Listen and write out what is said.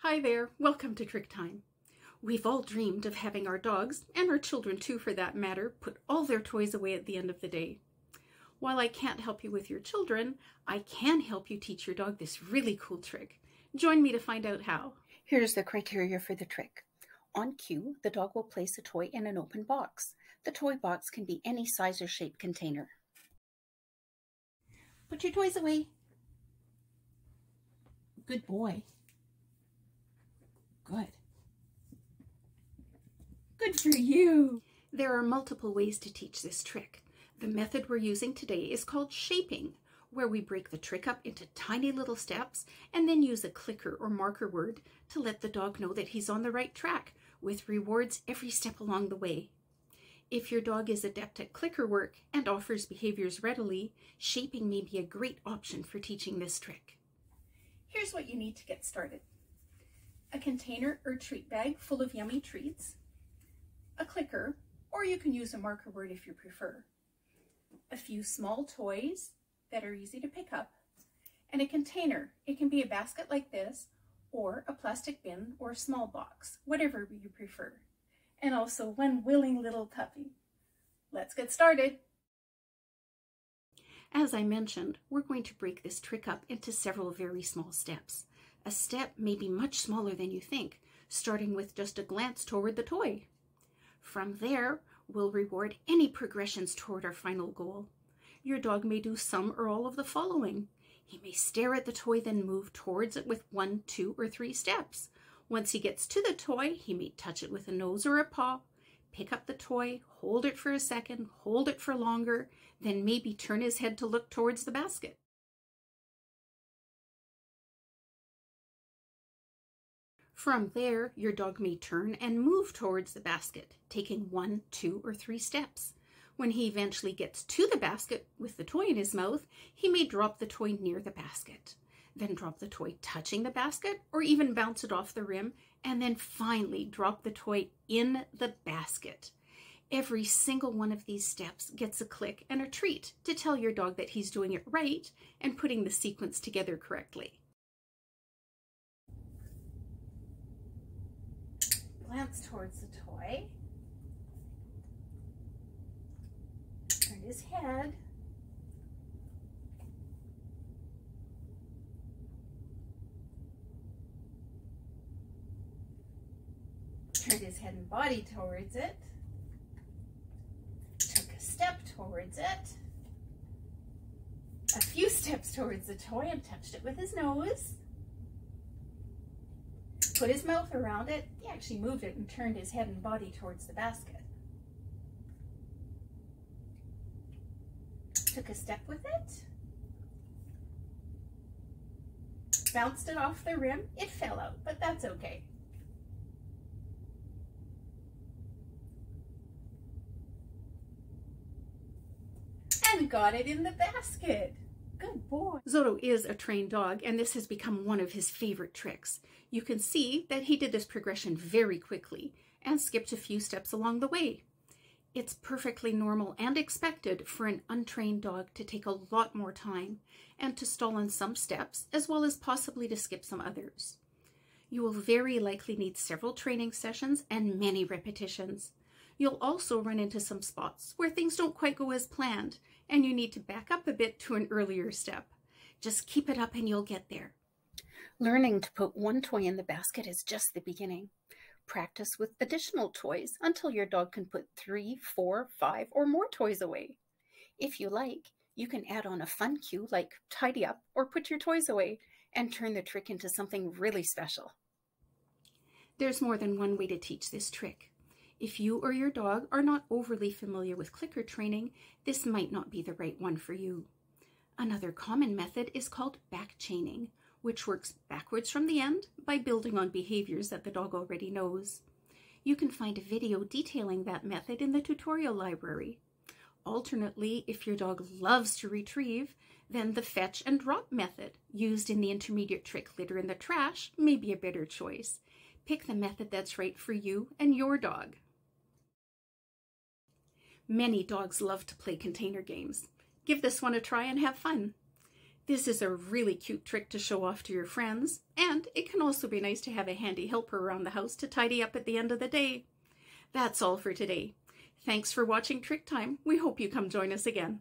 Hi there, welcome to Trick Time. We've all dreamed of having our dogs, and our children too for that matter, put all their toys away at the end of the day. While I can't help you with your children, I can help you teach your dog this really cool trick. Join me to find out how. Here's the criteria for the trick. On cue, the dog will place a toy in an open box. The toy box can be any size or shape container. Put your toys away. Good boy. Good. Good for you. There are multiple ways to teach this trick. The method we're using today is called shaping, where we break the trick up into tiny little steps and then use a clicker or marker word to let the dog know that he's on the right track, with rewards every step along the way. If your dog is adept at clicker work and offers behaviors readily, shaping may be a great option for teaching this trick. Here's what you need to get started. A container or treat bag full of yummy treats, a clicker, or you can use a marker word if you prefer, a few small toys that are easy to pick up, and a container. It can be a basket like this, or a plastic bin or a small box, whatever you prefer, and also one willing little puppy. Let's get started. As I mentioned, we're going to break this trick up into several very small steps. A step may be much smaller than you think, starting with just a glance toward the toy. From there, we'll reward any progressions toward our final goal. Your dog may do some or all of the following. He may stare at the toy, then move towards it with 1, 2, or 3 steps. Once he gets to the toy, he may touch it with a nose or a paw, pick up the toy, hold it for a second, hold it for longer, then maybe turn his head to look towards the basket. From there, your dog may turn and move towards the basket, taking 1, 2, or 3 steps. When he eventually gets to the basket with the toy in his mouth, he may drop the toy near the basket, then drop the toy touching the basket, or even bounce it off the rim, and then finally drop the toy in the basket. Every single one of these steps gets a click and a treat to tell your dog that he's doing it right and putting the sequence together correctly. Glance towards the toy, turn his head, turn his head and body towards it, took a step towards it, a few steps towards the toy and touched it with his nose, put his mouth around it. He actually moved it and turned his head and body towards the basket. Took a step with it. Bounced it off the rim. It fell out, but that's okay. And got it in the basket. Good boy. Zoto is a trained dog, and this has become one of his favorite tricks. You can see that he did this progression very quickly and skipped a few steps along the way. It's perfectly normal and expected for an untrained dog to take a lot more time and to stall on some steps, as well as possibly to skip some others. You will very likely need several training sessions and many repetitions. You'll also run into some spots where things don't quite go as planned, and you need to back up a bit to an earlier step. Just keep it up and you'll get there. Learning to put one toy in the basket is just the beginning. Practice with additional toys until your dog can put 3, 4, 5, or more toys away. If you like, you can add on a fun cue like tidy up or put your toys away and turn the trick into something really special. There's more than one way to teach this trick. If you or your dog are not overly familiar with clicker training, this might not be the right one for you. Another common method is called back chaining, which works backwards from the end by building on behaviors that the dog already knows. You can find a video detailing that method in the tutorial library. Alternately, if your dog loves to retrieve, then the fetch and drop method used in the intermediate trick litter in the trash may be a better choice. Pick the method that's right for you and your dog. Many dogs love to play container games. Give this one a try and have fun. This is a really cute trick to show off to your friends, and it can also be nice to have a handy helper around the house to tidy up at the end of the day. That's all for today. Thanks for watching Trick Time. We hope you come join us again.